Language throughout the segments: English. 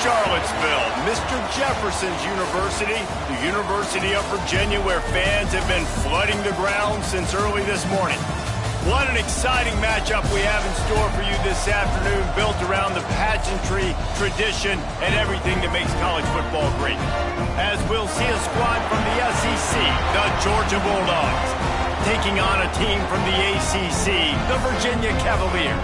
Charlottesville, Mr. Jefferson's University, the University of Virginia, where fans have been flooding the ground since early this morning. What an exciting matchup we have in store for you this afternoon, built around the pageantry, tradition, and everything that makes college football great. As we'll see a squad from the SEC, the Georgia Bulldogs, taking on a team from the ACC, the Virginia Cavaliers.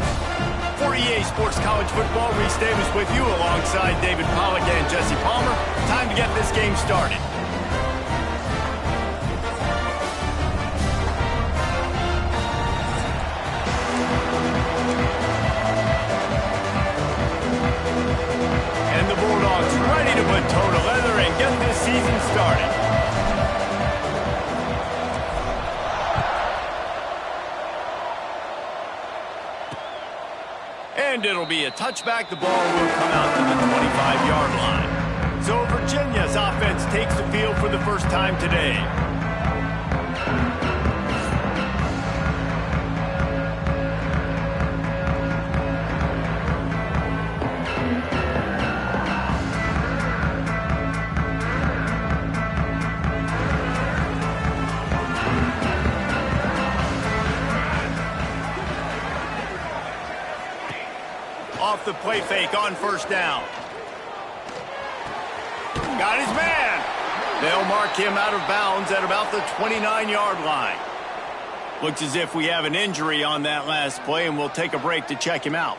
For EA Sports College Football, Reese Davis with you alongside David Pollack and Jesse Palmer. Time to get this game started. And the Bulldogs ready to put toe to leather and get this season started. And it'll be a touchback. The ball will come out to the 25-yard line. So Virginia's offense takes the field for the first time today. Off the play fake on first down. Got his man. They'll mark him out of bounds at about the 29-yard line. Looks as if we have an injury on that last play, and we'll take a break to check him out.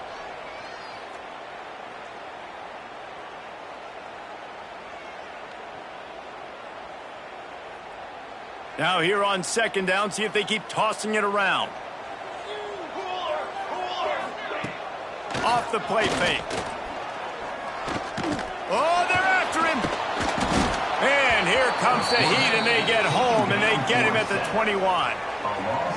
Now here on second down, see if they keep tossing it around. Off the play fake. Oh, they're after him. And here comes the heat, and they get home, and they get him at the 21.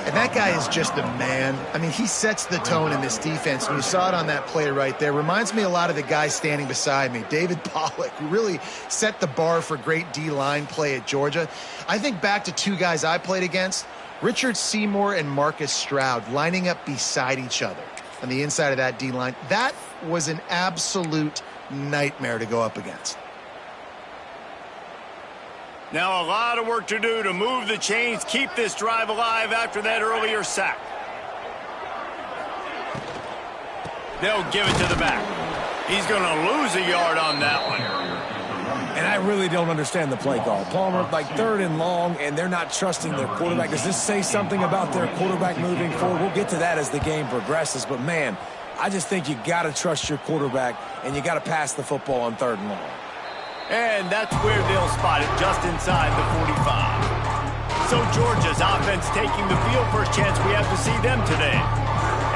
And that guy is just a man. I mean, he sets the tone in this defense, and you saw it on that play right there. Reminds me a lot of the guy standing beside me, David Pollack, who really set the bar for great D-line play at Georgia. I think back to two guys I played against, Richard Seymour and Marcus Stroud, lining up beside each other on the inside of that D-line. That was an absolute nightmare to go up against. Now a lot of work to do to move the chains, keep this drive alive after that earlier sack. They'll give it to the back. He's going to lose a yard on that one. And I really don't understand the play call. Palmer, like 3rd and long, and they're not trusting their quarterback. Does this say something about their quarterback moving forward? We'll get to that as the game progresses. But, man, I just think you got to trust your quarterback, and you got to pass the football on 3rd and long. And that's where they'll spot it, just inside the 45. So Georgia's offense taking the field. First chance we have to see them today.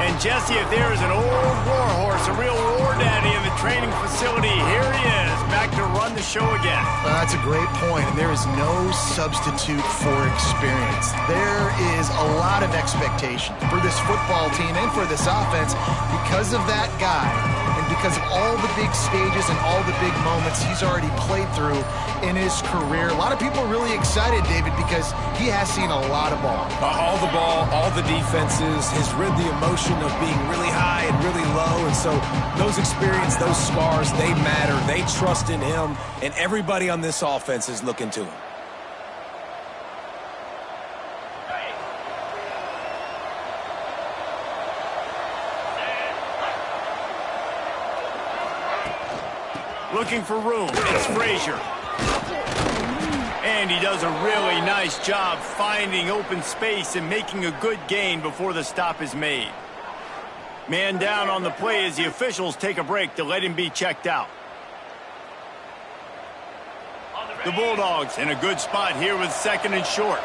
And Jesse, if there is an old war horse, a real war daddy in the training facility, here he is, back to run the show again. That's a great point, and there is no substitute for experience. There is a lot of expectation for this football team and for this offense because of that guy and because of all the big stages and all the big moments he's already played through in his career. A lot of people are really excited, David, because he has seen a lot of ball. All the ball, all the defenses, has rid the emotion of being really high and really low, and so those experiences, those scars, they matter. They trust in him, and everybody on this offense is looking to him. Looking for room. It's Frazier. And he does a really nice job finding open space and making a good gain before the stop is made. Man down on the play as the officials take a break to let him be checked out. The Bulldogs in a good spot here with 2nd and short.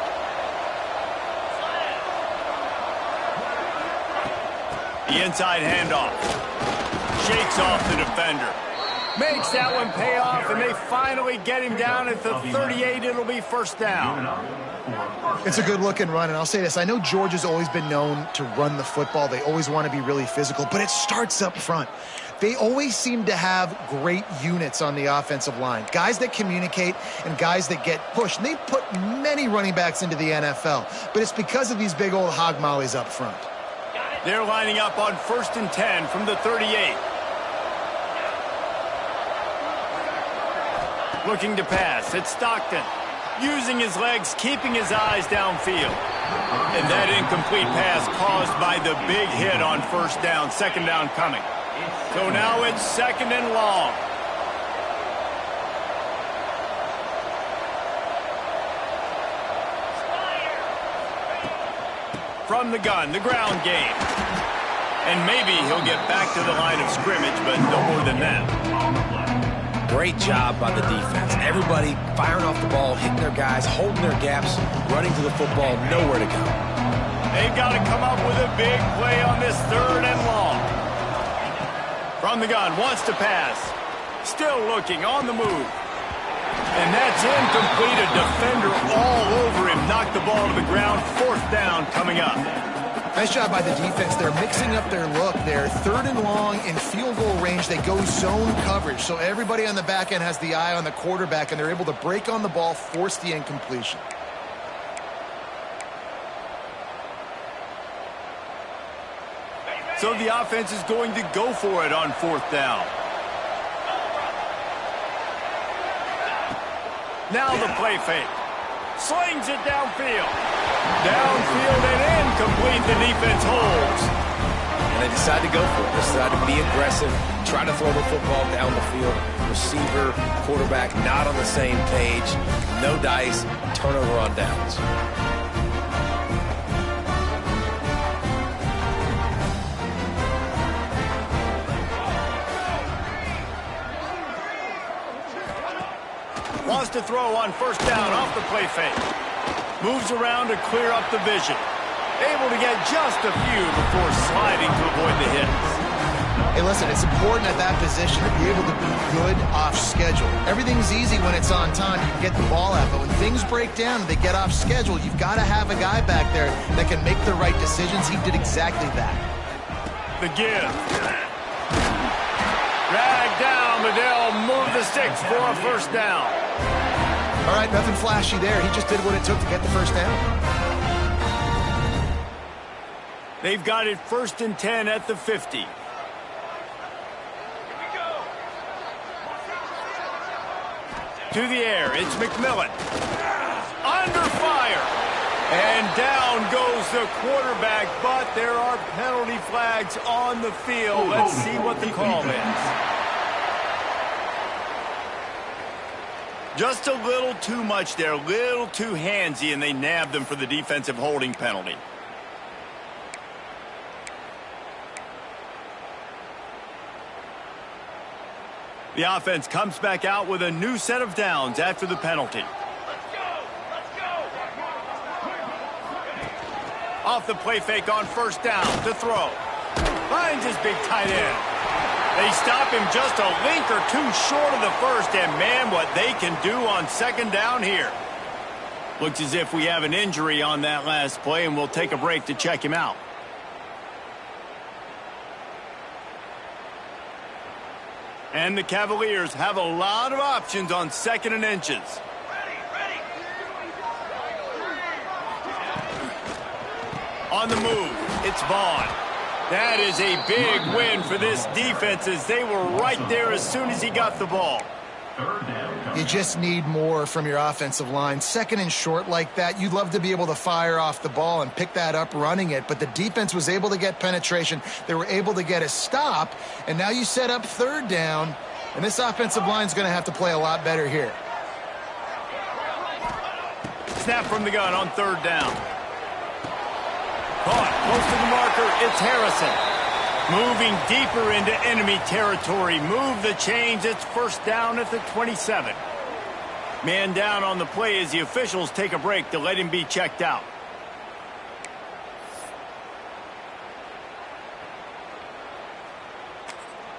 The inside handoff. Shakes off the defender. Makes that one pay off, and they finally get him down at the 38. It'll be first down. It's a good-looking run, and I'll say this. I know Georgia's always been known to run the football. They always want to be really physical, but it starts up front. They always seem to have great units on the offensive line, guys that communicate and guys that get pushed. And they put many running backs into the NFL, but it's because of these big old hog mollies up front. They're lining up on 1st and 10 from the 38. Looking to pass. It's Stockton. Using his legs, keeping his eyes downfield. And that incomplete pass caused by the big hit on first down. Second down coming. So now it's second and long. From the gun, the ground game. And maybe he'll get back to the line of scrimmage, but no more than that. Great job by the defense. Everybody firing off the ball, hitting their guys, holding their gaps, running to the football, nowhere to go. They've got to come up with a big play on this third and long. From the gun, wants to pass. Still looking, on the move. And that's incomplete. A defender all over him. Knocked the ball to the ground. Fourth down coming up. Nice job by the defense. They're mixing up their look there. Third and long in field goal range. They go zone coverage. So everybody on the back end has the eye on the quarterback, and they're able to break on the ball, force the incompletion. So the offense is going to go for it on fourth down. Now the play fake. Slings it downfield. Downfield and incomplete. The defense holds. And they decide to go for it. They decide to be aggressive, try to throw the football down the field. Receiver, quarterback not on the same page. No dice. Turnover on downs. Wants to throw on first down off the play fake. Moves around to clear up the vision. Able to get just a few before sliding to avoid the hits. Hey, listen, it's important at that position to be able to be good off schedule. Everything's easy when it's on time. You can get the ball out. But when things break down and they get off schedule, you've got to have a guy back there that can make the right decisions. He did exactly that. The give. Drag down. Liddell move the sticks for a first down. All right, nothing flashy there. He just did what it took to get the first down. They've got it 1st and 10 at the 50. To the air, it's McMillan. Under fire. And down goes the quarterback, but there are penalty flags on the field. Let's see what the call is. Just a little too much there, a little too handsy, and they nabbed them for the defensive holding penalty. The offense comes back out with a new set of downs after the penalty. Off the play fake on first down to throw. Finds his big tight end. They stop him just a link or two short of the first, and man, what they can do on second down here. Looks as if we have an injury on that last play, and we'll take a break to check him out. And the Cavaliers have a lot of options on 2nd and inches. On the move, it's Vaughn. That is a big win for this defense as they were right there as soon as he got the ball. You just need more from your offensive line. 2nd and short like that, you'd love to be able to fire off the ball and pick that up running it, but the defense was able to get penetration. They were able to get a stop, and now you set up 3rd down, and this offensive line is going to have to play a lot better here. Snap from the gun on 3rd down. Caught close to the marker, it's Harrison. Moving deeper into enemy territory. Move the chains. It's first down at the 27. Man down on the play as the officials take a break to let him be checked out.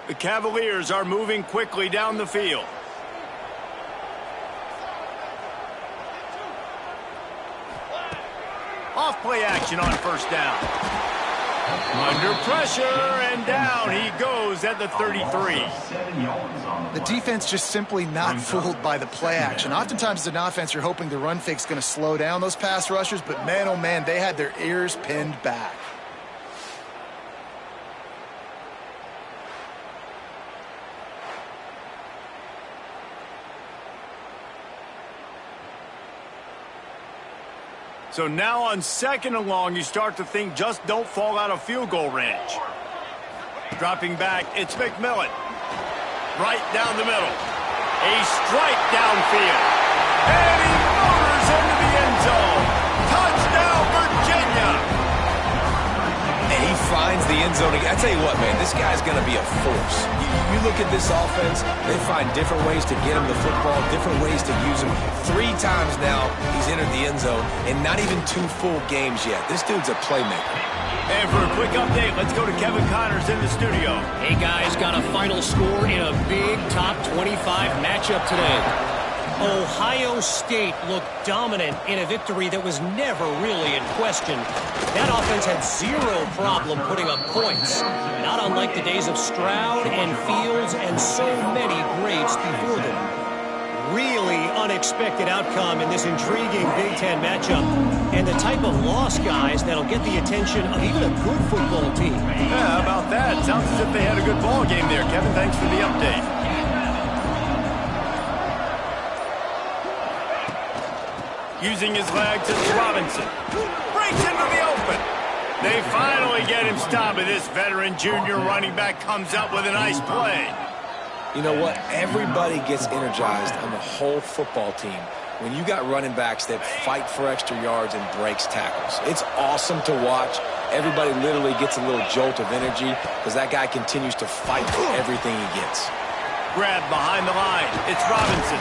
The Cavaliers are moving quickly down the field. Off play action on first down. Under pressure, and down he goes at the 33. The defense just simply not fooled by the play action. Oftentimes as an offense, you're hoping the run fake's going to slow down those pass rushers, but man, oh man, they had their ears pinned back. So now on 2nd and long, you start to think just don't fall out of field goal range. Dropping back, it's McMillan. Right down the middle. A strike downfield. And he motors into the end zone. Touchdown, Virginia. And he finds the end zone again. I tell you what, man, this guy's going to be a force. You look at this offense, they find different ways to get him the football, different ways to use him. 3 times now he's entered the end zone, and not even 2 full games yet. This dude's a playmaker. And for a quick update, let's go to Kevin Connors in the studio. Hey, guys, got a final score in a big top 25 matchup today. Ohio State looked dominant in a victory that was never really in question. That offense had 0 problem putting up points, not unlike the days of Stroud and Fields and so many greats before them. Really unexpected outcome in this intriguing Big Ten matchup, and the type of loss, guys, that'll get the attention of even a good football team. Yeah, how about that? Sounds as if they had a good ball game there. Kevin, thanks for the update. Using his legs, it's Robinson. Breaks into the open. They finally get him stopped, but this veteran junior running back comes up with a nice play. You know what? Everybody gets energized on the whole football team when you got running backs that fight for extra yards and breaks tackles. It's awesome to watch. Everybody literally gets a little jolt of energy because that guy continues to fight for everything he gets. Grab behind the line. It's Robinson.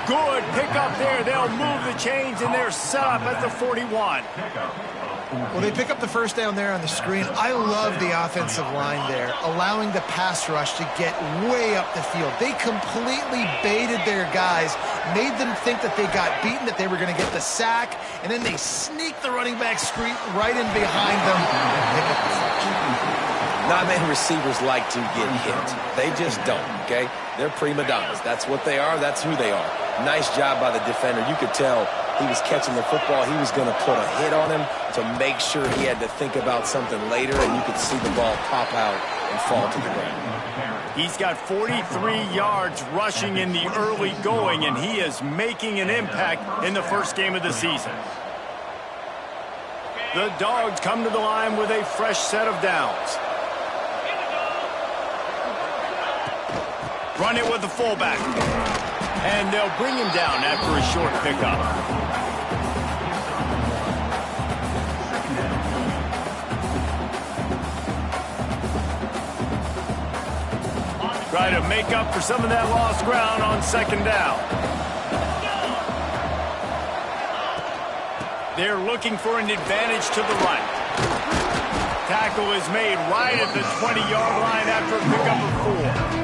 Good pick up there. They'll move the chains, and they're set up at the 41. Well, they pick up the first down there on the screen. I love the offensive line there, allowing the pass rush to get way up the field. They completely baited their guys, made them think that they got beaten, that they were going to get the sack, and then they sneak the running back screen right in behind them and pick up the first. Not many receivers like to get hit. They just don't, okay? They're prima donnas. That's what they are. That's who they are. Nice job by the defender. You could tell he was catching the football. He was going to put a hit on him to make sure he had to think about something later, and you could see the ball pop out and fall to the ground. He's got 43 yards rushing in the early going, and he is making an impact in the first game of the season. The Dogs come to the line with a fresh set of downs. Run it with the fullback. And they'll bring him down after a short pickup. Try to make up for some of that lost ground on 2nd down. They're looking for an advantage to the right. Tackle is made right at the 20-yard line after a pickup of 4.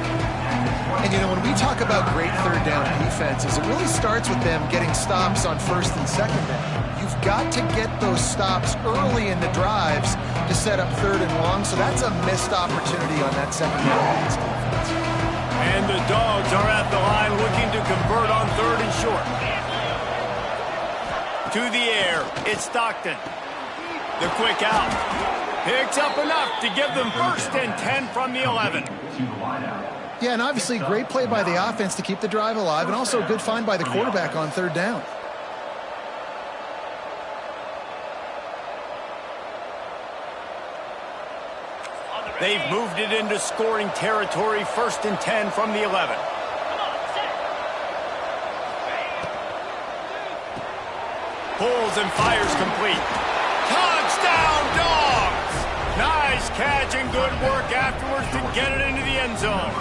And, you know, when we talk about great 3rd down defenses, it really starts with them getting stops on 1st and 2nd down. You've got to get those stops early in the drives to set up 3rd and long, so that's a missed opportunity on that 2nd down defense. And the Dogs are at the line looking to convert on 3rd and short. To the air, it's Stockton. The quick out. Picks up enough to give them 1st and 10 from the 11. Yeah, and obviously great play by the offense to keep the drive alive, and also a good find by the quarterback on 3rd down. They've moved it into scoring territory, 1st and 10 from the 11. Pulls and fires complete. Touchdown, Dogs! Nice catch and good work afterwards to get it into the end zone.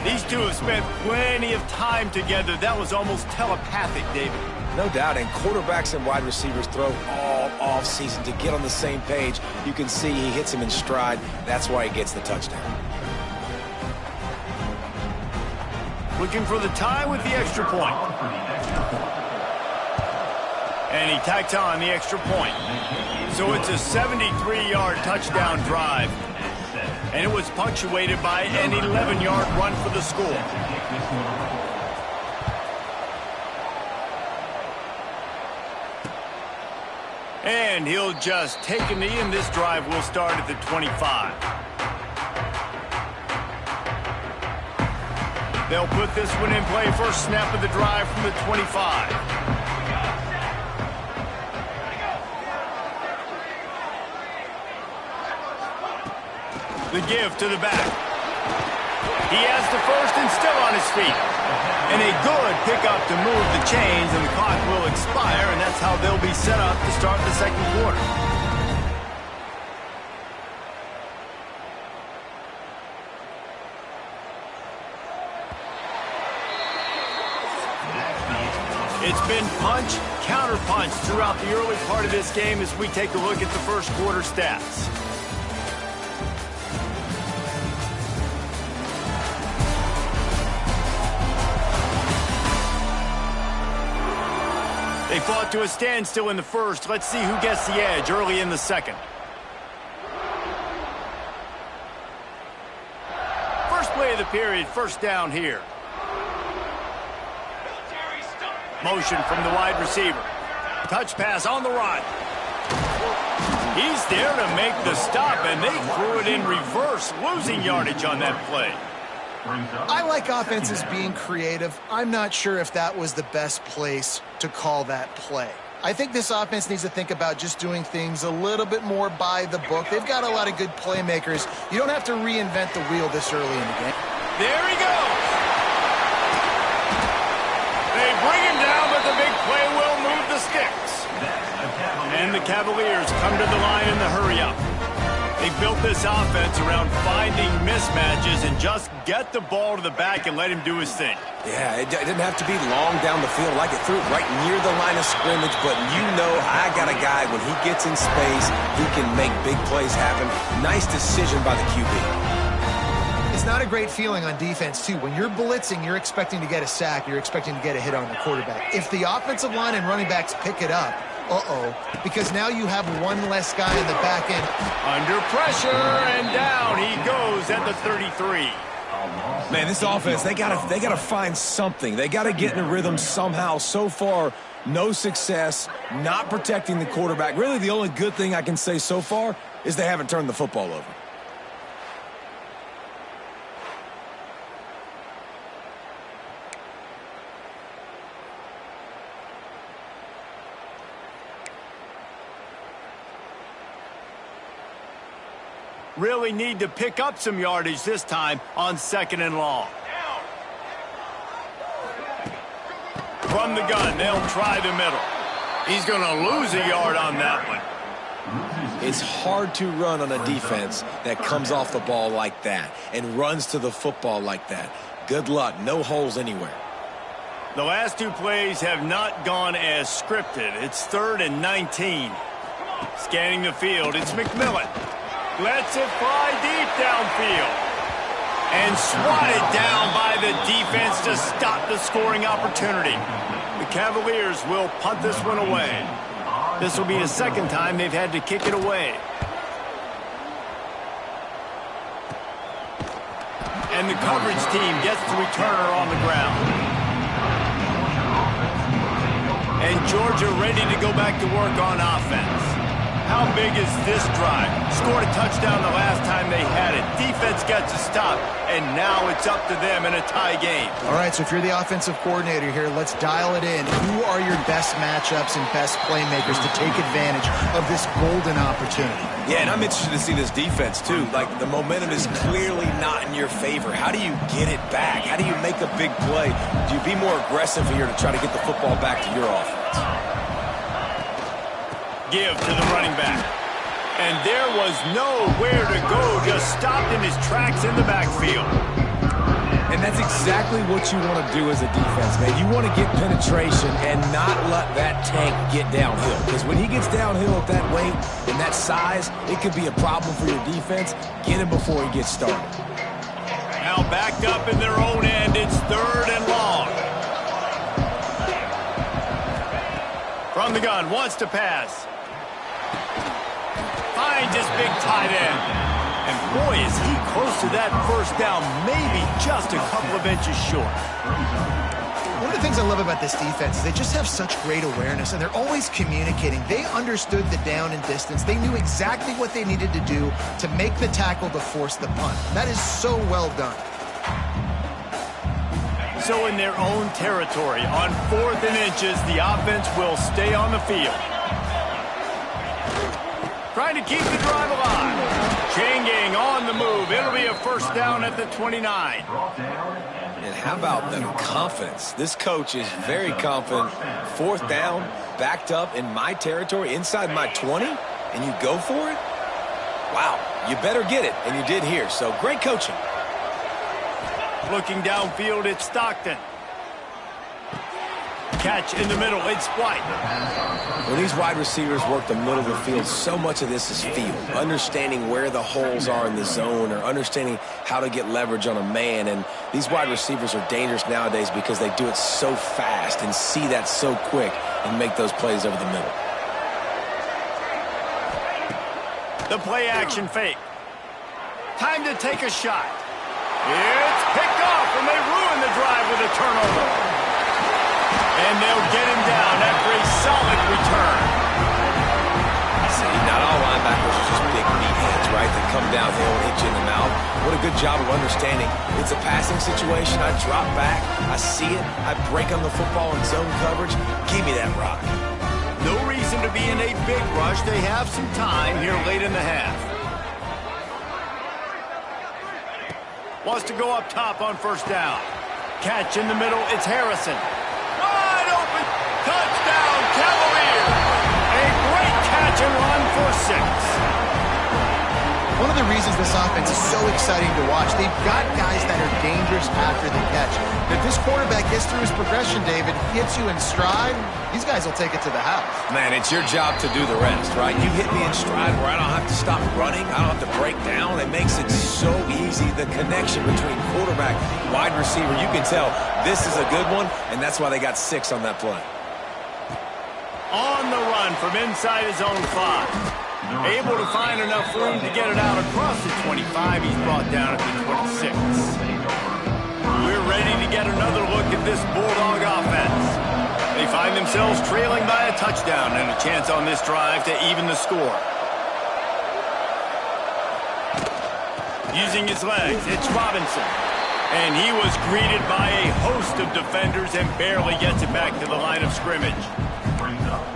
These two have spent plenty of time together. That was almost telepathic, David. No doubt, and quarterbacks and wide receivers throw all off-season to get on the same page. You can see he hits him in stride. That's why he gets the touchdown. Looking for the tie with the extra point. And he tacks on the extra point. So it's a 73-yard touchdown drive. And it was punctuated by an 11-yard run for the score. And he'll just take a knee, and this drive will start at the 25. They'll put this one in play. First snap of the drive from the 25. The give to the back. He has the first and still on his feet. And a good pickup to move the chains, and the clock will expire, and that's how they'll be set up to start the second quarter. It's been punch, counter-punch throughout the early part of this game as we take a look at the first quarter stats. They fought to a standstill in the first. Let's see who gets the edge early in the second. First play of the period, first down here. Motion from the wide receiver. Touch pass on the run. He's there to make the stop, and they threw it in reverse, losing yardage on that play. I like offenses being creative. I'm not sure if that was the best place to call that play. I think this offense needs to think about just doing things a little bit more by the book. They've got a lot of good playmakers. You don't have to reinvent the wheel this early in the game. There he goes. They bring him down, but the big play will move the sticks. And the Cavaliers come to the line in the hurry-up. They built this offense around finding mismatches and just get the ball to the back and let him do his thing. Yeah, it didn't have to be long down the field. Like it threw it right near the line of scrimmage, but you know I got a guy, when he gets in space, he can make big plays happen. Nice decision by the QB. It's not a great feeling on defense, too. When you're blitzing, you're expecting to get a sack. You're expecting to get a hit on the quarterback. If the offensive line and running backs pick it up, because now you have one less guy in the back end. Under pressure, and down he goes at the 33. Man, this offense, they gotta find something. They gotta get in a rhythm somehow. So far, no success, not protecting the quarterback. Really, the only good thing I can say so far is they haven't turned the football over. Really need to pick up some yardage this time on second and long. From the gun, they'll try the middle. He's going to lose a yard on that one. It's hard to run on a defense that comes off the ball like that and runs to the football like that. Good luck. No holes anywhere. The last two plays have not gone as scripted. It's 3rd and 19. Scanning the field, it's McMillan. Lets it fly deep downfield. And swatted down by the defense to stop the scoring opportunity. The Cavaliers will punt this one away. This will be the second time they've had to kick it away. And the coverage team gets the returner on the ground. And Georgia ready to go back to work on offense. How big is this drive? Scored a touchdown the last time they had it. Defense gets a stop, and now it's up to them in a tie game. All right, so if you're the offensive coordinator here, let's dial it in. Who are your best matchups and best playmakers to take advantage of this golden opportunity? Yeah, and I'm interested to see this defense, too. Like, the momentum is clearly not in your favor. How do you get it back? How do you make a big play? Do you be more aggressive here to try to get the football back to your offense? Give to the running back. And there was nowhere to go, just stopped in his tracks in the backfield. And that's exactly what you want to do as a defense, man. You want to get penetration and not let that tank get downhill. Because when he gets downhill at that weight and that size, it could be a problem for your defense. Get him before he gets started. Now backed up in their own end, it's 3rd and long. From the gun, wants to pass. Finds his big tight end. And boy, is he close to that first down, maybe just a couple of inches short. One of the things I love about this defense is they just have such great awareness, and they're always communicating. They understood the down and distance. They knew exactly what they needed to do to make the tackle to force the punt. That is so well done. So in their own territory, on 4th and inches, the offense will stay on the field. trying to keep the drive alive. Chain gang on the move. It'll be a first down at the 29. And how about the confidence? This coach is very confident. Fourth down, backed up in my territory, inside my 20, and you go for it? Wow, you better get it, and you did here. So great coaching. Looking downfield, it's Stockton. Catch in the middle, it's White. When these wide receivers work the middle of the field, so much of this is feel. Understanding where the holes are in the zone or understanding how to get leverage on a man. And these wide receivers are dangerous nowadays because they do it so fast and see that so quick and make those plays over the middle. The play action fake. Time to take a shot. It's picked off, and they ruin the drive with a turnover. And they'll get him down after a solid return. See, not all linebackers are just big meatheads, right? That come downhill and hit you in the mouth. What a good job of understanding. It's a passing situation. I drop back. I see it. I break on the football in zone coverage. Give me that rock. No reason to be in a big rush. They have some time here late in the half. Wants to go up top on first down. Catch in the middle. It's Harrison. Wide open. Touchdown, Cavaliers. A great catch and run for 6. One of the reasons this offense is so exciting to watch, they've got guys that are dangerous after the catch. If this quarterback gets through his progression, David, gets you in stride, these guys will take it to the house. Man, it's your job to do the rest, right? You hit me in stride where I don't have to stop running. I don't have to break down. It makes it so easy. The connection between quarterback, wide receiver, you can tell this is a good one, and that's why they got 6 on that play. On the run from inside his own 5. Able to find enough room to get it out across the 25. He's brought down at the 26. We're ready to get another look at this Bulldog offense. They find themselves trailing by a touchdown and a chance on this drive to even the score. Using his legs, it's Robinson. And he was greeted by a host of defenders and barely gets it back to the line of scrimmage.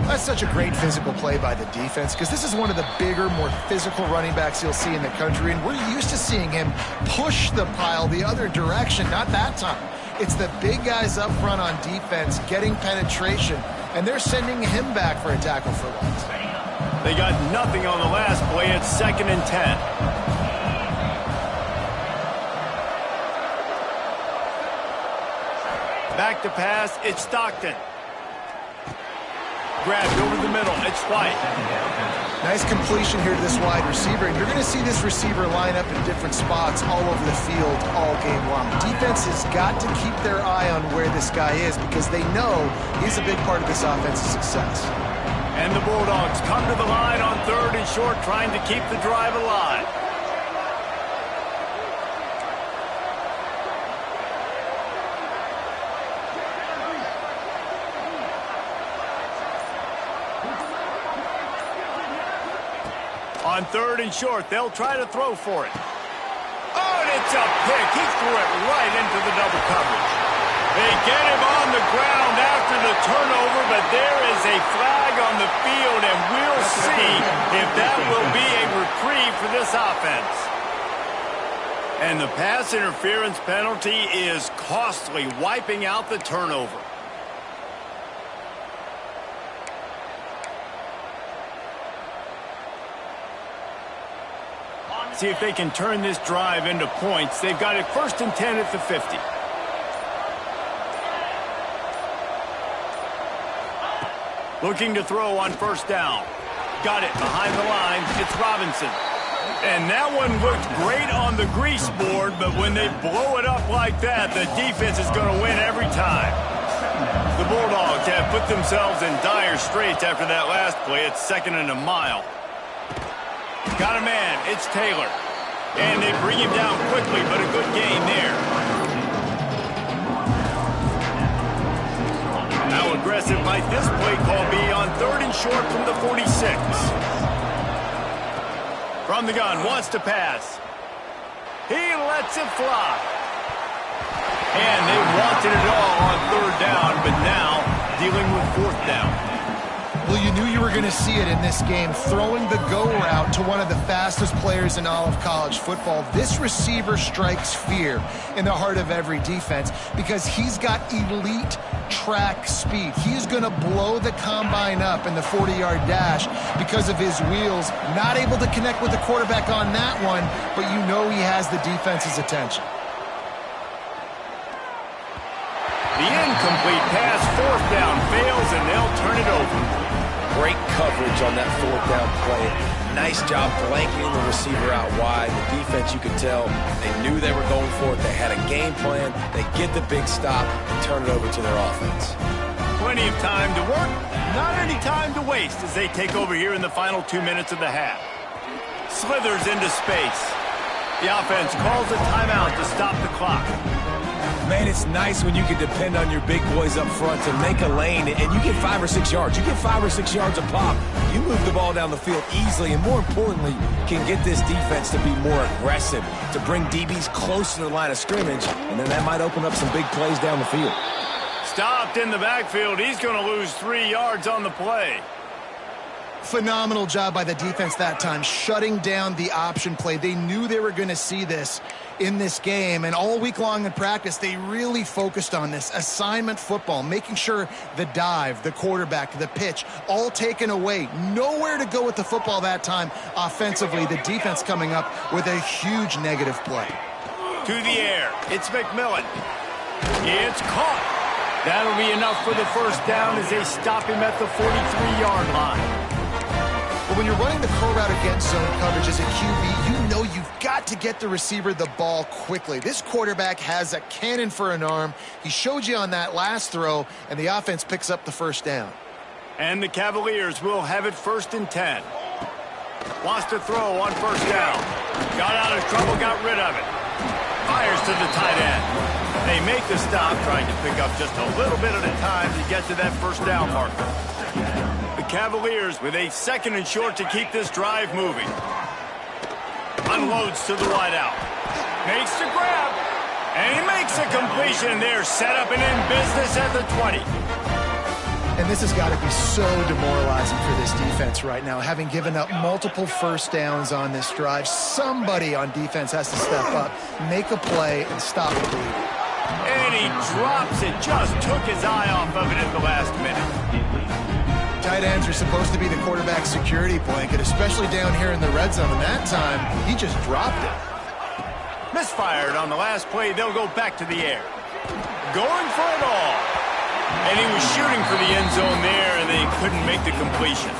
That's such a great physical play by the defense because this is one of the bigger, more physical running backs you'll see in the country, and we're used to seeing him push the pile the other direction. Not that time. It's the big guys up front on defense getting penetration, and they're sending him back for a tackle for loss. They got nothing on the last play. It's 2nd and 10. Back to pass, it's Stockton. Grabbed over the middle, it's White. Nice completion here to this wide receiver, and you're going to see this receiver line up in different spots all over the field all game long. Defense has got to keep their eye on where this guy is because they know he's a big part of this offense's success. And the Bulldogs come to the line on 3rd and short, trying to keep the drive alive. On 3rd and short, they'll try to throw for it. Oh, and it's a pick. He threw it right into the double coverage. They get him on the ground after the turnover, but there is a flag on the field, and we'll see if that will be a reprieve for this offense. And the pass interference penalty is costly, wiping out the turnover. See if they can turn this drive into points. They've got it 1st and 10 at the 50. Looking to throw on first down. Got it behind the line. It's Robinson. And that one looked great on the grease board, but when they blow it up like that, the defense is going to win every time. The Bulldogs have put themselves in dire straits after that last play. It's 2nd and a mile. Got a man. It's Taylor. And they bring him down quickly, but a good gain there. How aggressive might this play call be on 3rd and short from the 46? From the gun, wants to pass. He lets it fly. And they wanted it all on 3rd down, but now dealing with 4th down. Well, you knew you were going to see it in this game, throwing the go route to one of the fastest players in all of college football. This receiver strikes fear in the heart of every defense because he's got elite track speed. He's going to blow the combine up in the 40-yard dash because of his wheels. Not able to connect with the quarterback on that one, but you know he has the defense's attention. The incomplete pass, fourth down, fails, and they'll turn it over. Great coverage on that fourth down play. Nice job blanketing the receiver out wide. The defense, you could tell, they knew they were going for it. They had a game plan. They get the big stop and turn it over to their offense. Plenty of time to work, not any time to waste as they take over here in the final 2 minutes of the half. Slithers into space. The offense calls a timeout to stop the clock. Man, it's nice when you can depend on your big boys up front to make a lane, and you get 5 or 6 yards. You get 5 or 6 yards a pop. You move the ball down the field easily, and more importantly, can get this defense to be more aggressive, to bring DBs close to the line of scrimmage, and then that might open up some big plays down the field. Stopped in the backfield. He's going to lose 3 yards on the play. Phenomenal job by the defense that time, shutting down the option play. They knew they were going to see this in this game, and all week long in practice, they really focused on this assignment football, making sure the dive, the quarterback, the pitch, all taken away. Nowhere to go with the football that time offensively. The defense coming up with a huge negative play. To the air, it's McMillan. It's caught. That'll be enough for the first down as they stop him at the 43-yard line. But when you're running the curl route against zone coverage as a QB, you know you've got to get the receiver the ball quickly. This quarterback has a cannon for an arm. He showed you on that last throw, and the offense picks up the first down. And the Cavaliers will have it 1st and 10. Wants to throw on first down. Got out of trouble, got rid of it. Fires to the tight end. They make the stop, trying to pick up just a little bit at a time to get to that first down marker. The Cavaliers with a 2nd and short to keep this drive moving. Unloads to the wideout. Makes the grab. And he makes a completion. They're set up and in business at the 20. And this has got to be so demoralizing for this defense right now, having given up multiple first downs on this drive. Somebody on defense has to step up, make a play, and stop the lead. And he drops it. Just took his eye off of it at the last minute. Tight ends are supposed to be the quarterback's security blanket, especially down here in the red zone. And that time, he just dropped it. Misfired on the last play. They'll go back to the air. Going for it all. And he was shooting for the end zone there, and they couldn't make the completion.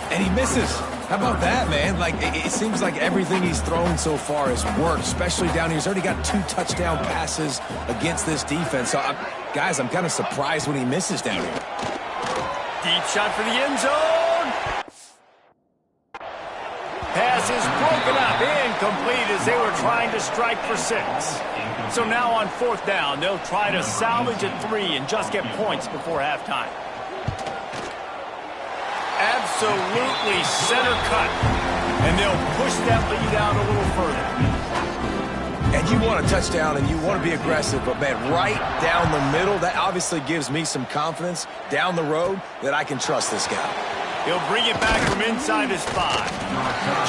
And he misses. How about that, man? Like, it seems like everything he's thrown so far has worked, especially down here. He's already got 2 touchdown passes against this defense. So, guys, I'm kind of surprised when he misses down here. Deep shot for the end zone. Pass is broken up, incomplete as they were trying to strike for 6. So now on 4th down, they'll try to salvage at 3 and just get points before halftime. Absolutely center cut. And they'll push that lead out a little further. And you want a touchdown and you want to be aggressive, but, man, right down the middle, that obviously gives me some confidence down the road that I can trust this guy. He'll bring it back from inside his 5.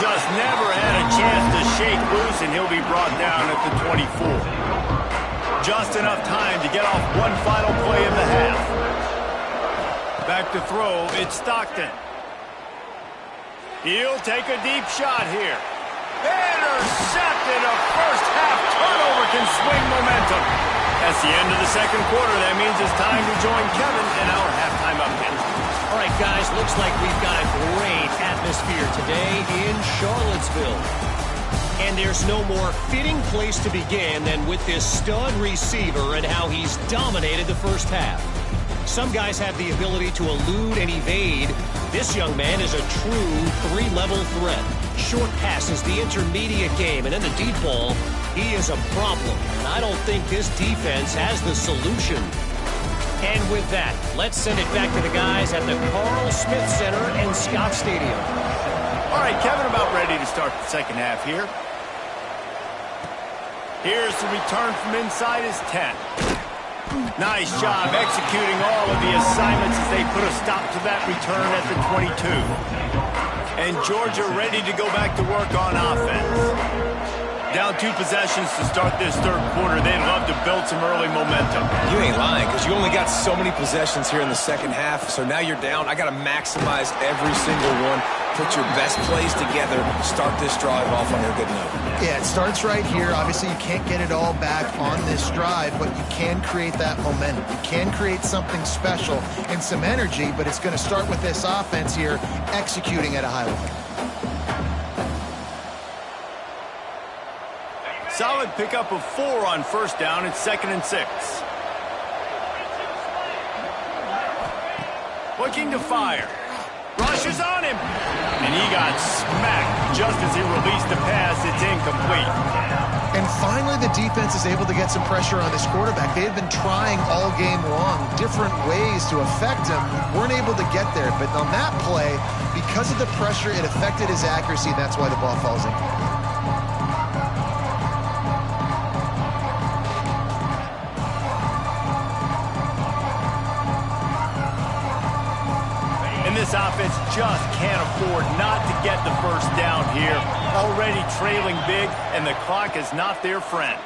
Just never had a chance to shake loose, and he'll be brought down at the 24. Just enough time to get off one final play of the half. Back to throw, it's Stockton. He'll take a deep shot here. Intercepted. A first half turnover can swing momentum. That's the end of the 2nd quarter. That means it's time to join Kevin in our halftime update. All right, guys, looks like we've got a great atmosphere today in Charlottesville. And there's no more fitting place to begin than with this stud receiver and how he's dominated the first half. Some guys have the ability to elude and evade. This young man is a true 3-level threat. Short passes, the intermediate game, and then the deep ball, he is a problem. And I don't think this defense has the solution. And with that, let's send it back to the guys at the Carl Smith Center and Scott Stadium. All right, Kevin, about ready to start the 2nd half here. Here's the return from inside his 10. Nice job executing all of the assignments as they put a stop to that return at the 22. And Georgia ready to go back to work on offense. Down 2 possessions to start this third quarter. They'd love to build some early momentum. You ain't lying, because you only got so many possessions here in the second half, so now you're down. I got to maximize every single one, put your best plays together, start this drive off on a good note. Yeah, it starts right here. Obviously, you can't get it all back on this drive, but you can create that momentum. You can create something special and some energy, but it's going to start with this offense here executing at a high level. Solid pickup of 4 on first down. It's 2nd and 6. Looking to fire. Rushes on him. And he got smacked just as he released the pass. It's incomplete. And finally, the defense is able to get some pressure on this quarterback. They had been trying all game long different ways to affect him. Weren't able to get there. But on that play, because of the pressure, it affected his accuracy. That's why the ball falls incomplete. This offense just can't afford not to get the first down here. Already trailing big, and the clock is not their friend.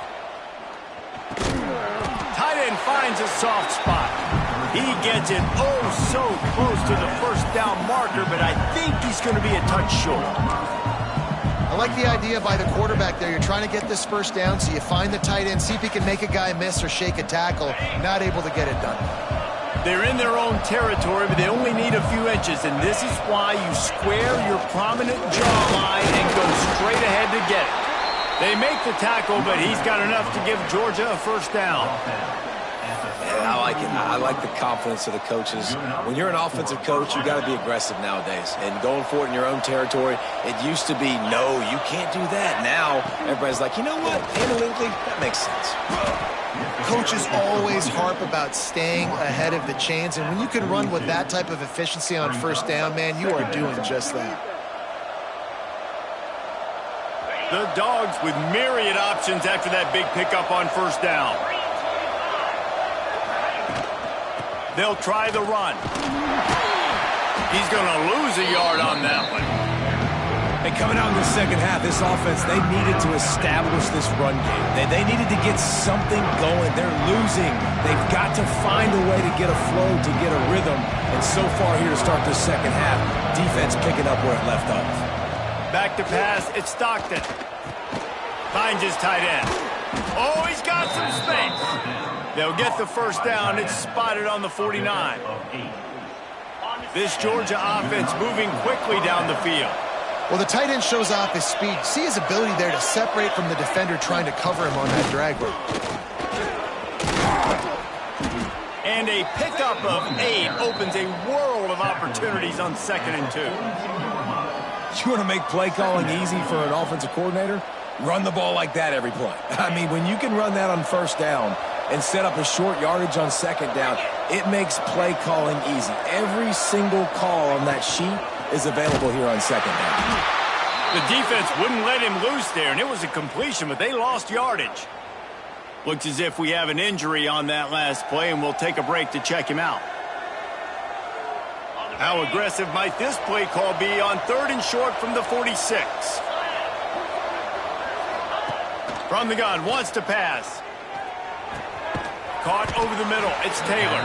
Tight end finds a soft spot. He gets it oh so close to the first down marker, but I think he's going to be a touch short. I like the idea by the quarterback there. You're trying to get this first down, so you find the tight end, see if he can make a guy miss or shake a tackle. Not able to get it done. They're in their own territory, but they only need a few inches, and this is why you square your prominent jawline and go straight ahead to get it. They make the tackle, but he's got enough to give Georgia a first down. Yeah, I like it. I like the confidence of the coaches. When you're an offensive coach, you got to be aggressive nowadays. And going for it in your own territory, it used to be, no, you can't do that. Now, everybody's like, you know what? Analytically, that makes sense. Coaches always harp about staying ahead of the chains, and when you can run with that type of efficiency on first down, man, you are doing just that. The Dogs with myriad options after that big pickup on first down. They'll try the run. He's going to lose a yard on that one. And coming out in the second half, this offense, they needed to establish this run game. They needed to get something going. They're losing. They've got to find a way to get a flow, to get a rhythm. And so far here to start this second half, defense picking up where it left off. Back to pass, it's Stockton. Finds his tight end. Oh, he's got some space. They'll get the first down. It's spotted on the 49. This Georgia offense moving quickly down the field. Well, the tight end shows off his speed. See his ability there to separate from the defender trying to cover him on that drag route. And a pickup of 8 opens a world of opportunities on 2nd and 2. You want to make play calling easy for an offensive coordinator? Run the ball like that every play. I mean, when you can run that on first down and set up a short yardage on second down, it makes play calling easy. Every single call on that sheet is available here on second down. The defense wouldn't let him loose there, and it was a completion, but they lost yardage. Looks as if we have an injury on that last play, and we'll take a break to check him out. How aggressive might this play call be on 3rd and short from the 46? From the gun, wants to pass. Caught over the middle. It's Taylor.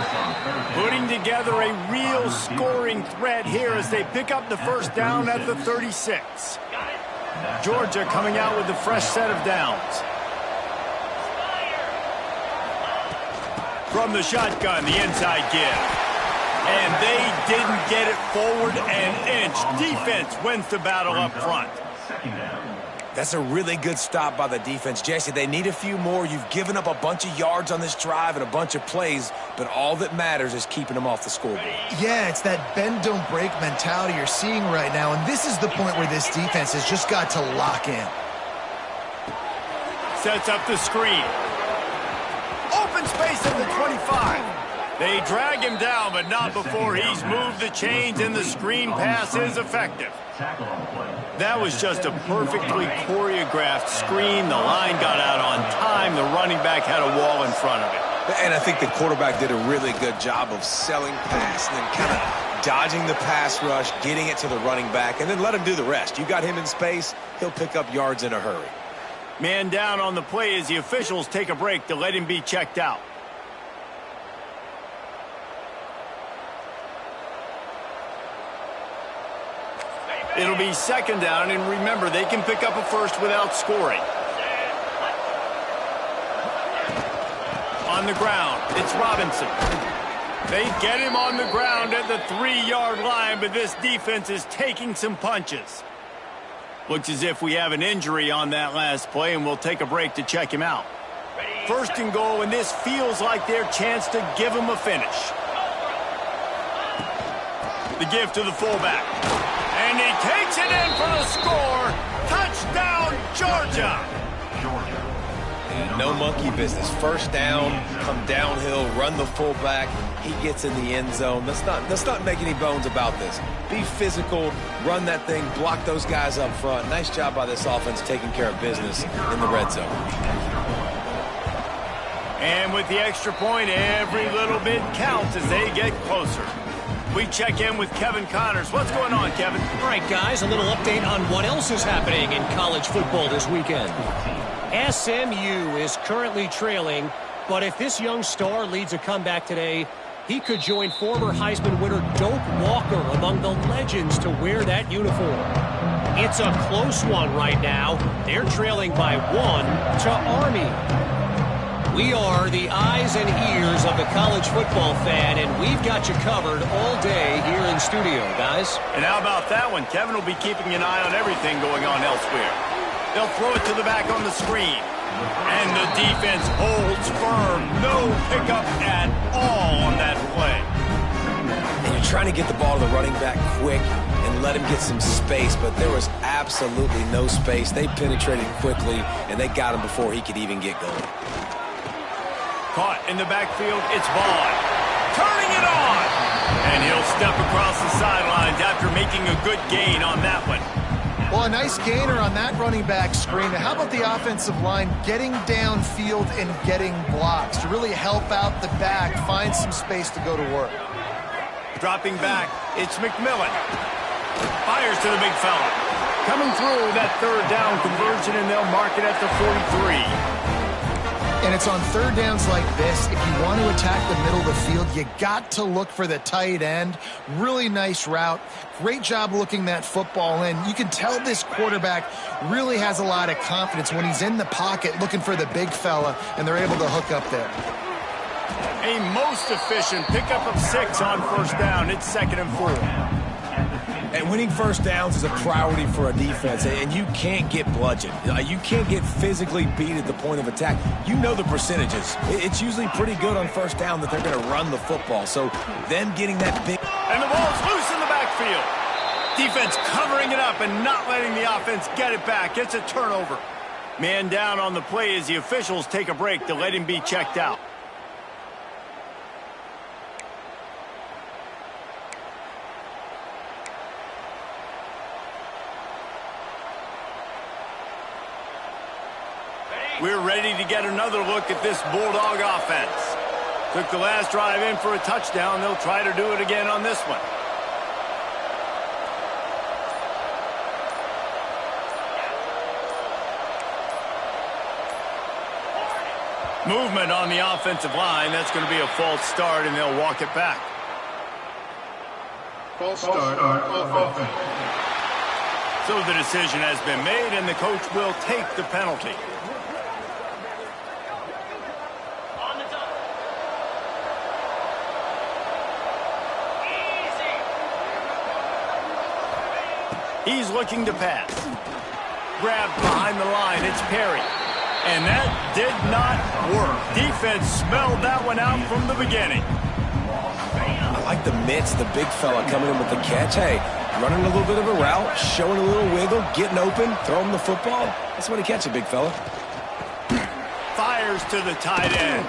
Putting together a real scoring threat here as they pick up the first down at the 36. Georgia coming out with a fresh set of downs. From the shotgun, the inside give. And they didn't get it forward an inch. Defense wins the battle up front. That's a really good stop by the defense. Jesse, they need a few more. You've given up a bunch of yards on this drive and a bunch of plays, but all that matters is keeping them off the scoreboard. Yeah, it's that bend, don't break mentality you're seeing right now, and this is the point where this defense has just got to lock in. Sets up the screen. Open space at the 25. They drag him down, but not before he's moved the chains, and the screen pass is effective. That was just a perfectly choreographed screen. The line got out on time. The running back had a wall in front of it. And I think the quarterback did a really good job of selling pass and then kind of dodging the pass rush, getting it to the running back, and then let him do the rest. You got him in space, he'll pick up yards in a hurry. Man down on the play as the officials take a break to let him be checked out. It'll be second down, and remember, they can pick up a first without scoring. On the ground, it's Robinson. They get him on the ground at the 3-yard line, but this defense is taking some punches. Looks as if we have an injury on that last play, and we'll take a break to check him out. First and goal, and this feels like their chance to give him a finish. The give to the fullback. And he takes it in for the score. Touchdown, Georgia. And no monkey business. First down, come downhill, run the fullback. He gets in the end zone. Let's not make any bones about this. Be physical, run that thing, block those guys up front. Nice job by this offense taking care of business in the red zone. And with the extra point, every little bit counts as they get closer. We check in with Kevin Connors. What's going on, Kevin? All right, guys, a little update on what else is happening in college football this weekend. SMU is currently trailing, but if this young star leads a comeback today, he could join former Heisman winner Doak Walker among the legends to wear that uniform. It's a close one right now. They're trailing by 1 to Army. We are the eyes and ears of the college football fan, and we've got you covered all day here in studio, guys. And how about that one? Kevin will be keeping an eye on everything going on elsewhere. They'll throw it to the back on the screen. And the defense holds firm. No pickup at all on that play. And you're trying to get the ball to the running back quick and let him get some space, but there was absolutely no space. They penetrated quickly, and they got him before he could even get going. Caught in the backfield, it's Vaughn. Turning it on! And he'll step across the sidelines after making a good gain on that one. Well, a nice gainer on that running back screen. How about the offensive line getting downfield and getting blocks to really help out the back, find some space to go to work? Dropping back, it's McMillan. Fires to the big fella. Coming through that third down conversion, and they'll mark it at the 43. And it's on third downs like this. If you want to attack the middle of the field, you got to look for the tight end. Really nice route. Great job looking that football in. You can tell this quarterback really has a lot of confidence when he's in the pocket looking for the big fella, and they're able to hook up there. A most efficient pickup of 6 on first down. It's 2nd and 4. And winning first downs is a priority for a defense, and you can't get bludgeoned. You can't get physically beat at the point of attack. You know the percentages. It's usually pretty good on first down that they're going to run the football. So them getting that big... And the ball's loose in the backfield. Defense covering it up and not letting the offense get it back. It's a turnover. Man down on the play as the officials take a break to let him be checked out. We're ready to get another look at this Bulldog offense. Took the last drive in for a touchdown. They'll try to do it again on this one. Movement on the offensive line. That's going to be a false start, and they'll walk it back. False start on offense. So the decision has been made, and the coach will take the penalty. He's looking to pass. Grabbed behind the line. It's Perry. And that did not work. Defense smelled that one out from the beginning. I like the mitts, the big fella coming in with the catch. Hey, running a little bit of a route, showing a little wiggle, getting open, throwing the football. That's when he catch it, big fella. Fires to the tight end.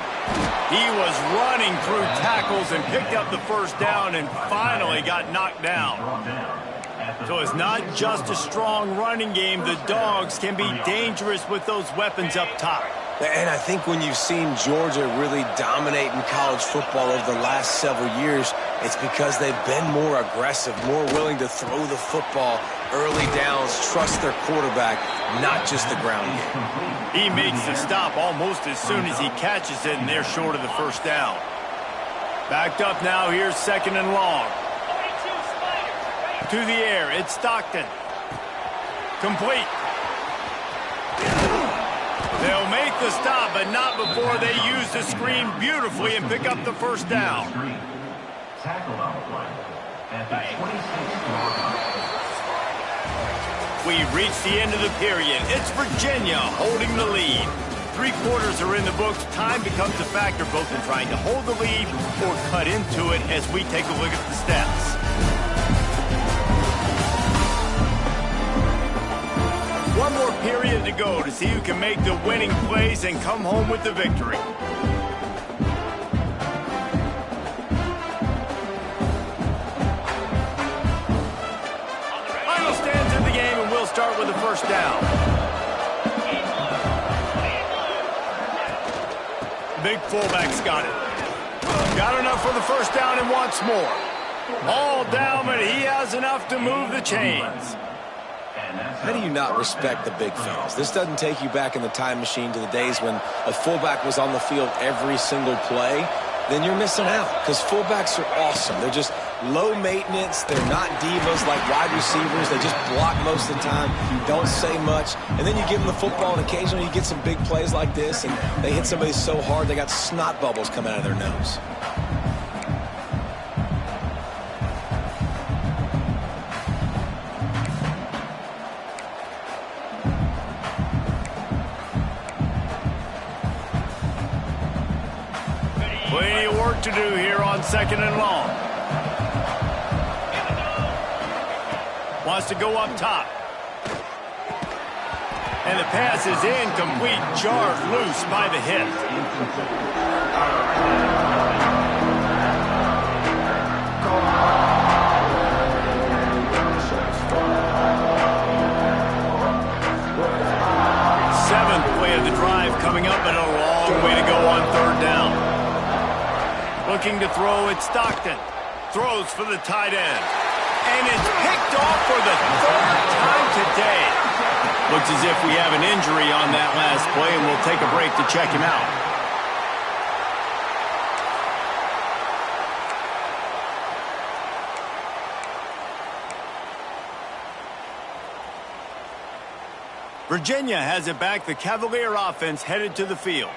He was running through tackles and picked up the first down and finally got knocked down. So it's not just a strong running game. The Dogs can be dangerous with those weapons up top. And I think when you've seen Georgia really dominate in college football over the last several years, it's because they've been more aggressive, more willing to throw the football early downs, trust their quarterback, not just the ground game. He makes the stop almost as soon as he catches it, and they're short of the first down. Backed up now, here's 2nd and long. To the air, it's Stockton. Complete. They'll make the stop, but not before they use the screen beautifully and pick up the first down. Tackled on the play at the 26-yard line. We've reached the end of the period. It's Virginia holding the lead. 3 quarters are in the books. Time becomes a factor both in trying to hold the lead or cut into it as we take a look at the stats. One more period to go to see who can make the winning plays and come home with the victory. Final stands in the game, and we'll start with the first down. Big fullback's got it. Got enough for the first down and wants more. All down, but he has enough to move the chains. How do you not respect the big fellas? This doesn't take you back in the time machine to the days when a fullback was on the field every single play. Then you're missing out because fullbacks are awesome. They're just low maintenance. They're not divas like wide receivers. They just block most of the time. You don't say much. And then you give them the football, and occasionally you get some big plays like this, and they hit somebody so hard they got snot bubbles coming out of their nose. Plenty of work to do here on 2nd and long. Wants to go up top. And the pass is incomplete, jarred loose by the hit. Seventh play of the drive coming up, but a long way to go on 3rd down. Looking to throw, it's Stockton. Throws for the tight end. And it's picked off for the 3rd time today. Looks as if we have an injury on that last play, and we'll take a break to check him out. Virginia has it back. The Cavalier offense headed to the field.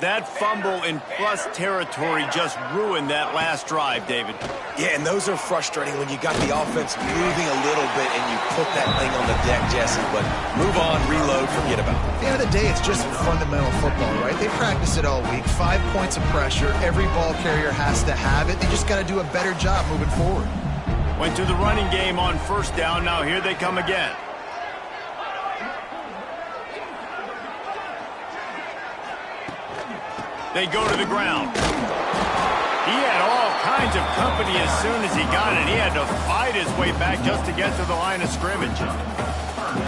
That fumble in plus territory just ruined that last drive, David. Yeah, and those are frustrating when you got the offense moving a little bit and you put that thing on the deck, Jesse. But move on, reload, forget about it. At the end of the day, it's just fundamental football, right? They practice it all week. 5 points of pressure. Every ball carrier has to have it. They just got to do a better job moving forward. Went to the running game on 1st down. Now here they come again. They go to the ground. He had all kinds of company as soon as he got it. He had to fight his way back just to get to the line of scrimmage.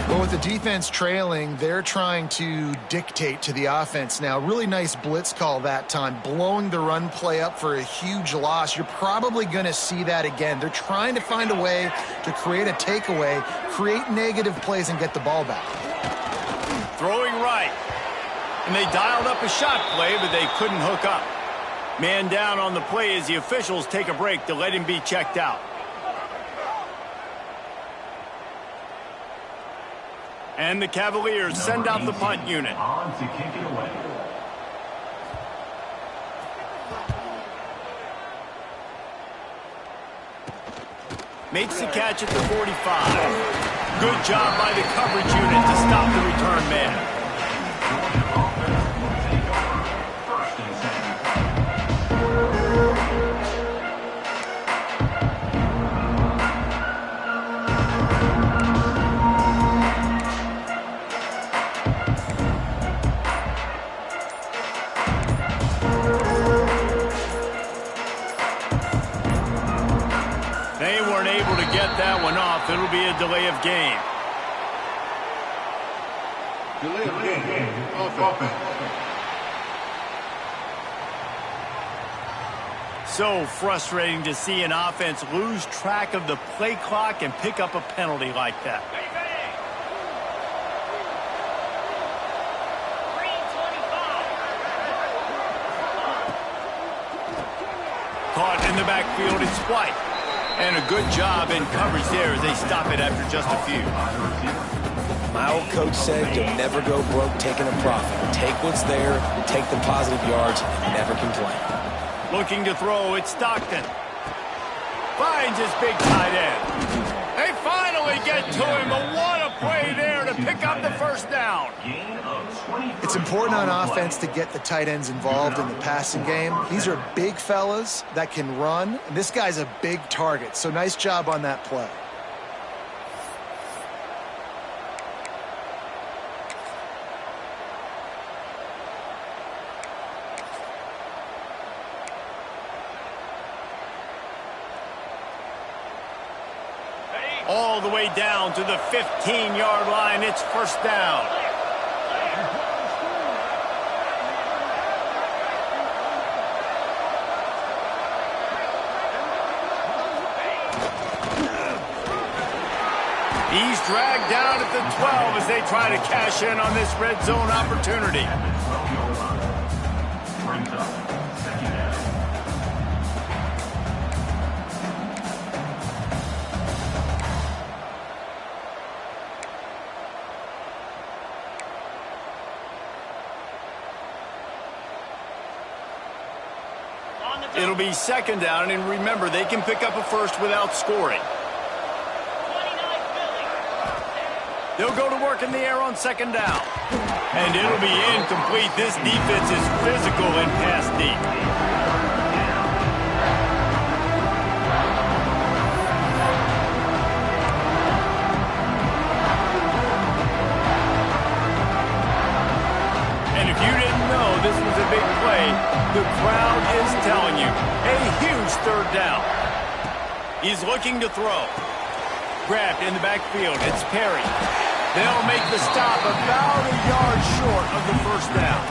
Well, with the defense trailing, they're trying to dictate to the offense now. Really nice blitz call that time, blowing the run play up for a huge loss. You're probably going to see that again. They're trying to find a way to create a takeaway, create negative plays, and get the ball back. Throwing right. And they dialed up a shot play, but they couldn't hook up. Man down on the play as the officials take a break to let him be checked out. And the Cavaliers send out the punt unit. On to kick it away. Makes the catch at the 45. Good job by the coverage unit to stop the return man. They weren't able to get that one off. It'll be a delay of game. So frustrating to see an offense lose track of the play clock and pick up a penalty like that. Caught in the backfield, it's White. And a good job in coverage there as they stop it after just a few. My old coach said you'll never go broke taking a profit. Take what's there, take the positive yards, and never complain. Looking to throw, it's Stockton. Finds his big tight end. They finally get to him, but what a play there to pick up the first down. It's important on offense to get the tight ends involved in the passing game. These are big fellas that can run, and this guy's a big target, so nice job on that play. All the way down to the 15-yard line. It's first down. He's dragged down at the 12 as they try to cash in on this red zone opportunity. It'll be second down, and remember, they can pick up a first without scoring. They'll go to work in the air on second down. And it'll be incomplete. This defense is physical and pass deep. And if you didn't know this was a big play, the crowd is telling you. A huge third down. He's looking to throw. Grabbed in the backfield. It's Perry. They'll make the stop about a yard short of the first down.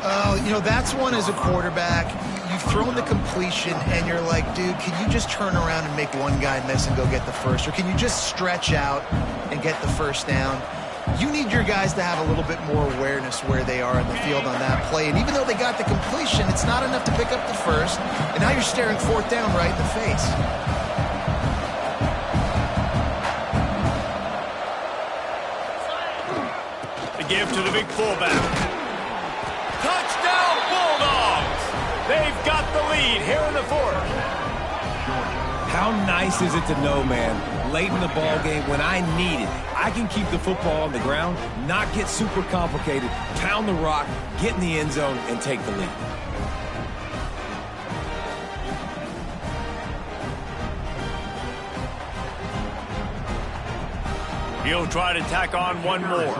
Oh, you know, that's one as a quarterback. You've thrown the completion, and you're like, dude, can you just turn around and make one guy miss and go get the first? Or can you just stretch out and get the first down? You need your guys to have a little bit more awareness where they are in the field on that play. And even though they got the completion, it's not enough to pick up the first. And now you're staring fourth down right in the face. Give to the big fullback. Touchdown Bulldogs! They've got the lead here in the fourth. How nice is it to know, man, late in the ball game when I need it, I can keep the football on the ground, not get super complicated, pound the rock, get in the end zone, and take the lead. He'll try to tack on one more.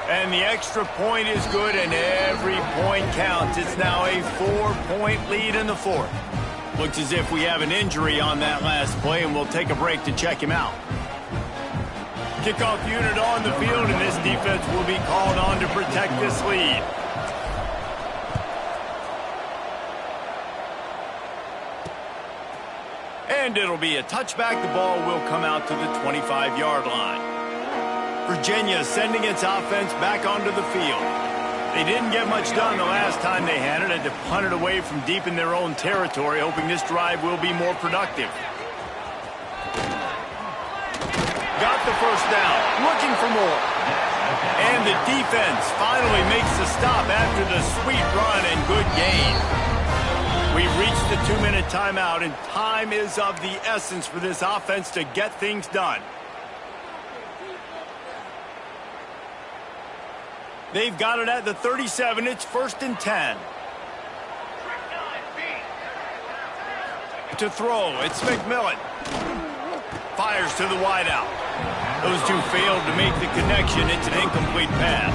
And the extra point is good, and every point counts. It's now a 4-point lead in the fourth. Looks as if we have an injury on that last play, and we'll take a break to check him out. Kickoff unit on the field, and this defense will be called on to protect this lead. And it'll be a touchback. The ball will come out to the 25-yard line. Virginia sending its offense back onto the field. They didn't get much done the last time they had it. Had to punt it away from deep in their own territory, hoping this drive will be more productive. Got the first down, looking for more. And the defense finally makes the stop after the sweet run and good gain. We've reached the 2-minute timeout, and time is of the essence for this offense to get things done. They've got it at the 37. It's 1st and 10. To throw, it's McMillan. Fires to the wideout. Those two failed to make the connection. It's an incomplete pass.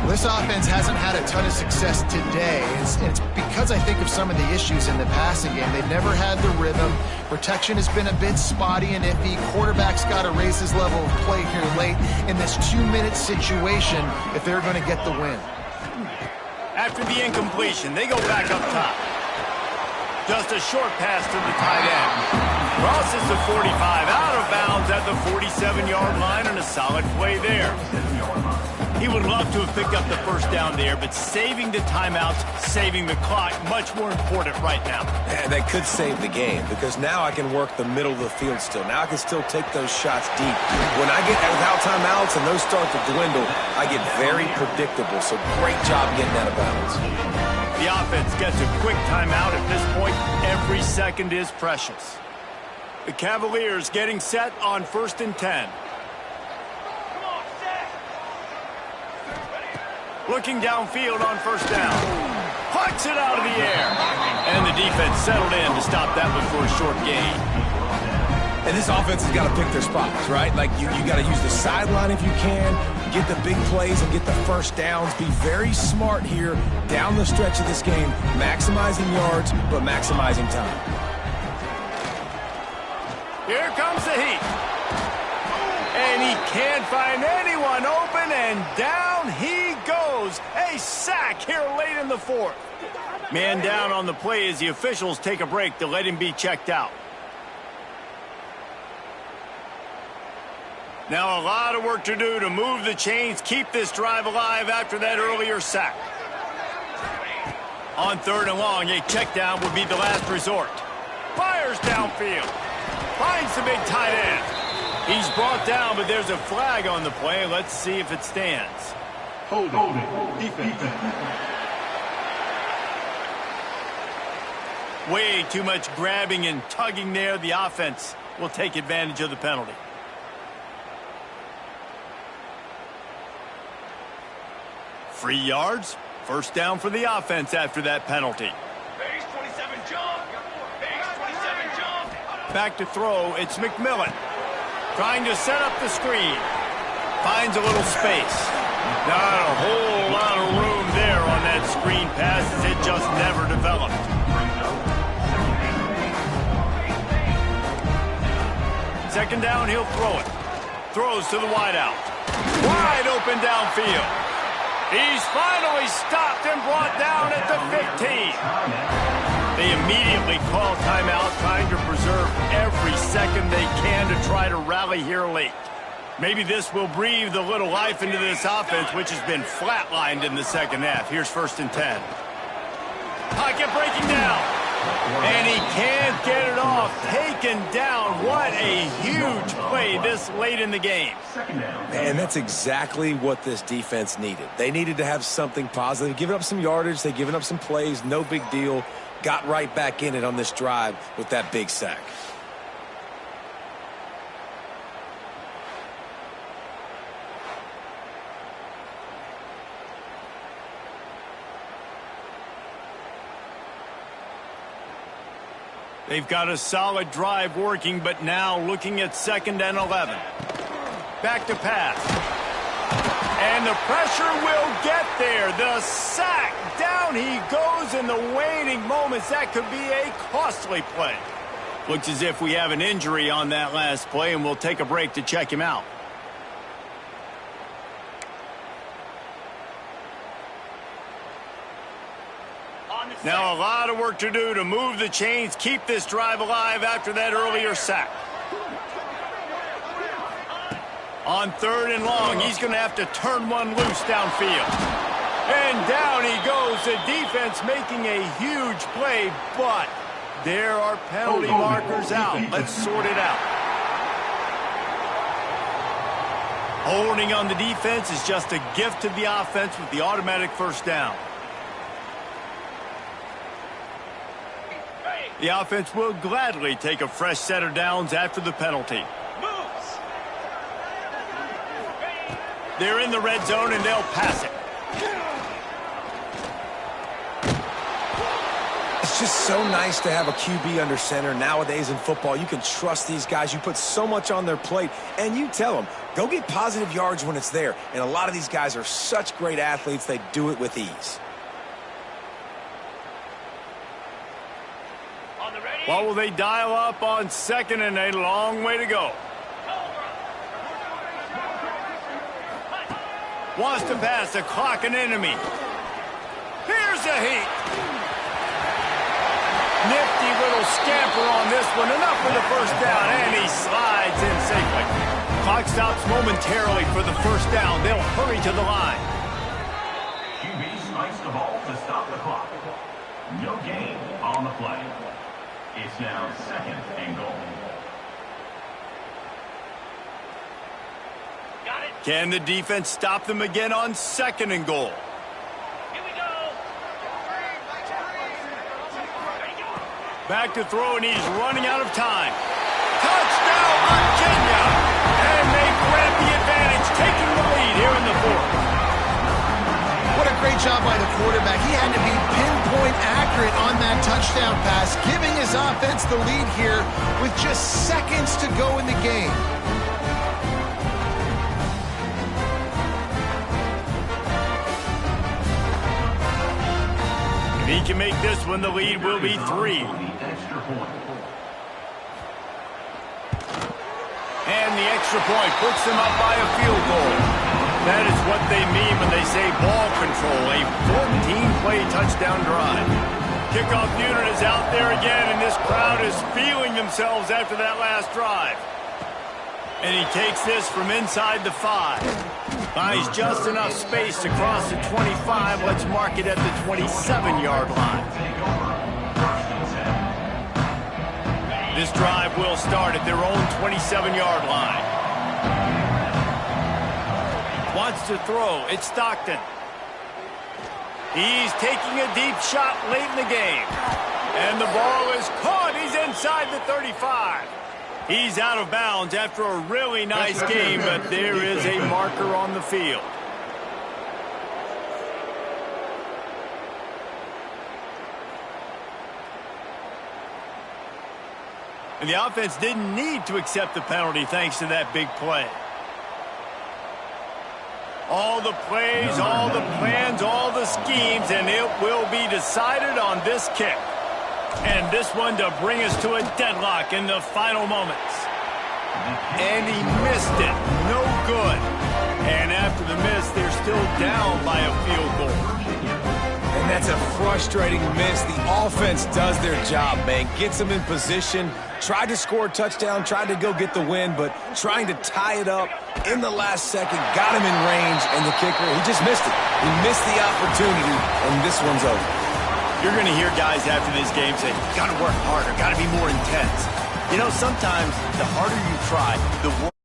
This offense hasn't had a ton of success today. It's because I think of some of the issues in the passing game. They've never had the rhythm. Protection has been a bit spotty and iffy. Quarterback's got to raise his level of play here late in this 2-minute situation if they're going to get the win. After the incompletion, they go back up top. Just a short pass to the tight end. Crosses the 45, out of bounds at the 47-yard line, and a solid play there. He would love to have picked up the first down there, but saving the timeouts, saving the clock, much more important right now. And that could save the game, because now I can work the middle of the field still. Now I can still take those shots deep. When I get without timeouts and those start to dwindle, I get very predictable. So great job getting out of bounds. The offense gets a quick timeout. At this point, every second is precious. The Cavaliers getting set on 1st and 10. Looking downfield on 1st down. Pucks it out of the air. And the defense settled in to stop that before a short gain. And this offense has got to pick their spots, right? Like, you got to use the sideline if you can, get the big plays and get the first downs. Be very smart here down the stretch of this game, maximizing yards, but maximizing time. Here comes the heat. And he can't find anyone open, and down he goes. A sack here late in the 4th. Man down on the play as the officials take a break to let him be checked out. Now a lot of work to do to move the chains, keep this drive alive after that earlier sack. On 3rd and long, a check down would be the last resort. Fires downfield. Finds the big tight end. He's brought down, but there's a flag on the play. Let's see if it stands. Hold it. Defense. Way too much grabbing and tugging there. The offense will take advantage of the penalty. Free yards. 1st down for the offense after that penalty. Base 27 jump. Base 27 jump. Back to throw. It's McMillan. Trying to set up the screen. Finds a little space. Not a whole lot of room there on that screen pass as it just never developed. Second down, he'll throw it. Throws to the wideout. Wide open downfield. He's finally stopped and brought down at the 15. They immediately call timeout, trying to preserve every second they can to try to rally here late. Maybe this will breathe a little life into this offense, which has been flatlined in the second half. Here's 1st and 10. Pocket breaking down. And he can't get it off. Taken down. What a huge play this late in the game. And that's exactly what this defense needed. They needed to have something positive. Giving up some yardage. They've given up some plays. No big deal. Got right back in it on this drive with that big sack. They've got a solid drive working, but now looking at 2nd and 11. Back to pass. And the pressure will get there. The sack. Down he goes in the waning moments. That could be a costly play. Looks as if we have an injury on that last play, and we'll take a break to check him out. Now a lot of work to do to move the chains, keep this drive alive after that earlier sack. On 3rd and long, he's going to have to turn one loose downfield. And down he goes. The defense making a huge play, but there are penalty markers out. Let's sort it out. Holding on the defense is just a gift to the offense with the automatic 1st down. The offense will gladly take a fresh set of downs after the penalty. They're in the red zone and they'll pass it. It's just so nice to have a QB under center. Nowadays in football, you can trust these guys. You put so much on their plate, and you tell them, go get positive yards when it's there. And a lot of these guys are such great athletes, they do it with ease. What will they dial up on second and a long way to go? Wants to pass the clock an enemy. Here's a heat. Nifty little scamper on this one. Enough for the first down, and he slides in safely. Clock stops momentarily for the first down. They'll hurry to the line. QB strikes the ball to stop the clock. No gain on the play. It's now second and goal. Got it. Can the defense stop them again on second and goal? Here we go. Back to throw, and he's running out of time. Touchdown, Virginia! And they grab the advantage, taking the lead here in the fourth. What a great job by the quarterback. He had to be pinpoint accurate on that touchdown pass, giving his offense the lead here with just seconds to go in the game. If he can make this one, the lead will be 3. Extra point. And the extra point puts them up by a field goal. That is what they mean when they say ball control, a 14-play touchdown drive. Kickoff unit is out there again, and this crowd is feeling themselves after that last drive. And he takes this from inside the 5. Buys just enough space to cross the 25. Let's mark it at the 27-yard line. This drive will start at their own 27-yard line. Wants to throw. It's Stockton. He's taking a deep shot late in the game. And the ball is caught. He's inside the 35. He's out of bounds after a really nice game, but there is a marker on the field. And the offense didn't need to accept the penalty thanks to that big play. All the plays, all the plans, all the schemes, and it will be decided on this kick. And this one to bring us to a deadlock in the final moments. And he missed it. No good. And after the miss, they're still down by a field goal. And that's a frustrating miss. The offense does their job, man. Gets them in position, tried to score a touchdown, tried to go get the win, but trying to tie it up in the last second, got him in range, and the kicker, he just missed it. He missed the opportunity, and this one's over. You're going to hear guys after this game say, got to work harder, got to be more intense. You know, sometimes the harder you try, the worse.